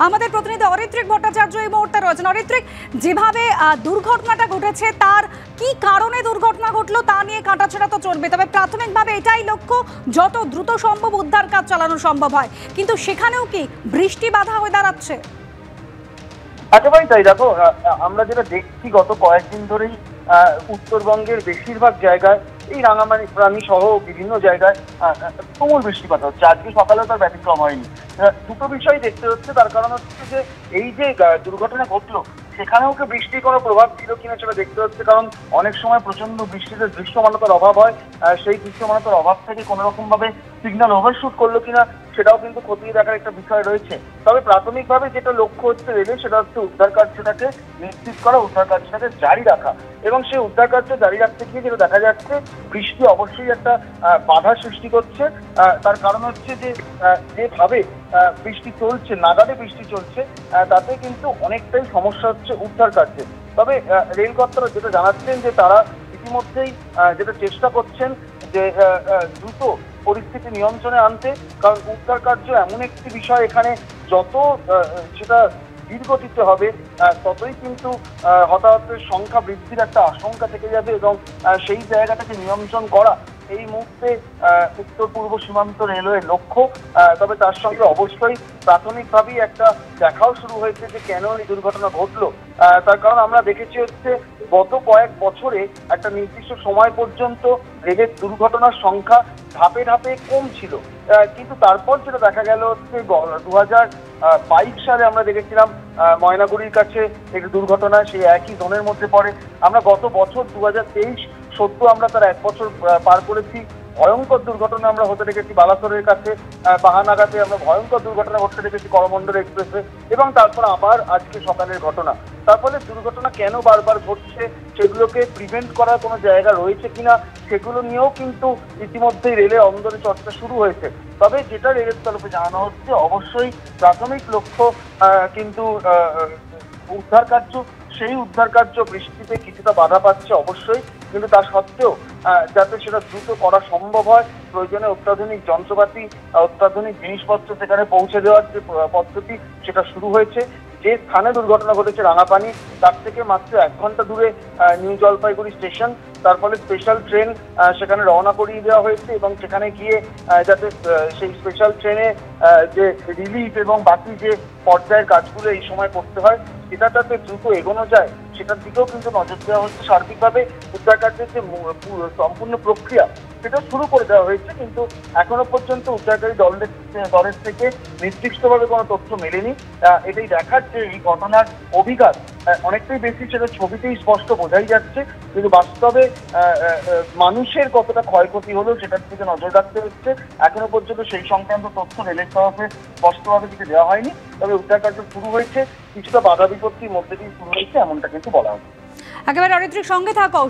আমাদের প্রতিনিধি অরিত্রিক ভট্টাচার্য এই মুহূর্তে রয়েছেন। অরিত্রিক, যেভাবে দুর্ঘটনাটা ঘটেছে তার কি কারণে দুর্ঘটনা ঘটলো তা নিয়ে কাটাছেঁড়া তো চলবে, তবে প্রাথমিকভাবে এটাই লক্ষ্য যত দ্রুত সম্ভব উদ্ধার কাজ চালানো সম্ভব হয়, কিন্তু সেখানেও কি বৃষ্টি বাধা হয়ে দাঁড়াচ্ছে? একেবারেই তাই। দেখো, আমরা যেটা দেখছি গত কয়েকদিন ধরেই উত্তরবঙ্গের বেশিরভাগ জায়গায় এই রাঙামাটি সহ বিভিন্ন জায়গায় তুমুল বৃষ্টিপাত হচ্ছে। আজকে সকালেও তার ব্যতিক্রম হয়নি। দুটো বিষয় দেখতে হচ্ছে। তার কারণ হচ্ছে যে এই যে দুর্ঘটনা ঘটলো সেখানেও কি বৃষ্টির কোনো প্রভাব ছিল কিনা সেটা দেখতে হচ্ছে। কারণ অনেক সময় প্রচন্ড বৃষ্টিতে দৃশ্যমানতার অভাব হয়, সেই দৃশ্যমানতার অভাব থেকে কোনো রকম ভাবে সিগন্যাল ওভারশুট করলো কিনা সেটাও কিন্তু খতিয়ে দেখার একটা বিষয় রয়েছে। তবে প্রাথমিকভাবে যেটা লক্ষ্য হচ্ছে রেলের, সেটা হচ্ছে উদ্ধার কার্যটাকে নিশ্চিত করা, উদ্ধার কার্যটাকে জারি রাখা। এবং সেই উদ্ধার কার্য জারি রাখতে গিয়ে যেটা দেখা যাচ্ছে, বৃষ্টি অবশ্যই একটা বাধা সৃষ্টি করছে। তার কারণ হচ্ছে যে যেভাবে বৃষ্টি চলছে, নাগাদে বৃষ্টি চলছে, তাতে কিন্তু অনেকটাই সমস্যা হচ্ছে উদ্ধার কার্যে। তবে রেল কর্তারা যেটা জানাচ্ছেন যে তারা ইতিমধ্যেই যেটা চেষ্টা করছেন যে দ্রুত পরিস্থিতি নিয়ন্ত্রণে আনতে। কারণ উদ্ধার কার্য এমন একটি বিষয়, এখানে যত সেটা ধীরগতিতে হবে ততই কিন্তু হতাহতের সংখ্যা বৃদ্ধির একটা আশঙ্কা থেকে যাবে। এবং সেই জায়গাটাকে নিয়ন্ত্রণ করা এই মুহূর্তে উত্তর পূর্ব সীমান্ত রেলওয়ের লক্ষ্য। তবে তার সঙ্গে অবশ্যই প্রাথমিকভাবেই একটা দেখাও শুরু হয়েছে যে কেন এই দুর্ঘটনা ঘটলো। তার কারণ আমরা দেখেছি হচ্ছে গত কয়েক বছরে একটা নির্দিষ্ট সময় পর্যন্ত রেলের দুর্ঘটনার সংখ্যা ধাপে ধাপে কম ছিল, কিন্তু তারপর যেটা দেখা গেল হচ্ছে 2022 সালে আমরা দেখেছিলাম ময়নাগুড়ির কাছে একটি দুর্ঘটনা, সেই একই জোনের মধ্যে পড়ে। আমরা গত বছর 2023 সদ্য আমরা তার 1 বছর পার করেছি, ভয়ঙ্কর দুর্ঘটনা আমরা হতে দেখেছি বালাসোরের কাছে, বাহানাগাতে আমরা ভয়ঙ্কর দুর্ঘটনা ঘটতে দেখেছি করমণ্ডল এক্সপ্রেসে, এবং তারপর আবার আজকে সকালের ঘটনা। তার ফলে দুর্ঘটনা কেন বারবার ঘটছে, সেগুলোকে প্রিভেন্ট করার কোনো জায়গা রয়েছে কিনা সেগুলো নিয়েও কিন্তু ইতিমধ্যেই রেলের অন্দরে চর্চা শুরু হয়েছে। তবে যেটা রেলের তরফে জানানো হচ্ছে, অবশ্যই প্রাথমিক লক্ষ্য কিন্তু উদ্ধার কার্য। সেই উদ্ধার কার্য বৃষ্টিতে কিছুটা বাধা পাচ্ছে অবশ্যই, কিন্তু তা সত্ত্বেও যাতে সেটা দ্রুত করা সম্ভব হয়, প্রয়োজনে অত্যাধুনিক যন্ত্রপাতি, অত্যাধুনিক জিনিসপত্র সেখানে পৌঁছে দেওয়ার যে পদ্ধতি সেটা শুরু হয়েছে। যে স্থানে দুর্ঘটনা ঘটেছে রাঙাপানি, তার থেকে মাত্র 1 ঘন্টা দূরে নিউ জলপাইগুড়ি স্টেশন। তার ফলে স্পেশাল ট্রেন সেখানে রওনা করিয়ে দেওয়া হয়েছে, এবং সেখানে গিয়ে যাতে সেই স্পেশাল ট্রেনে যে রিলিফ এবং বাকি যে পর্যায়ের কাজগুলো এই সময় করতে হয় সেটা যাতে দ্রুত এগোনো যায় সেটার দিকেও কিন্তু নজর দেওয়া হচ্ছে। সার্বিকভাবে উদ্ধার কার্যের যে সম্পূর্ণ প্রক্রিয়া সেটা শুরু করে দেওয়া হয়েছে, কিন্তু এখনো পর্যন্ত উদ্ধারকারী দলের থেকে নির্দিষ্টভাবে কোনো তথ্য মেলেনি। এটাই দেখার যে এই ঘটনার অভিঘাত অনেকটাই বেশি, সেটা ছবিতেই স্পষ্ট বোঝাই যাচ্ছে, কিন্তু বাস্তবে মানুষের কতটা ক্ষয়ক্ষতি হলো সেটার দিকে নজর রাখতে হচ্ছে। এখনো পর্যন্ত সেই সংক্রান্ত তথ্য রেলের তরফে স্পষ্টভাবে কিছু দেওয়া হয়নি। তবে উদ্ধার কার্য শুরু হয়েছে, কিছুটা বাধা বিপত্তির মধ্যে দিয়ে শুরু হয়েছে এমনটা কিন্তু বলা হচ্ছে। একেবারে অরিত্রিক, সঙ্গে থাকো।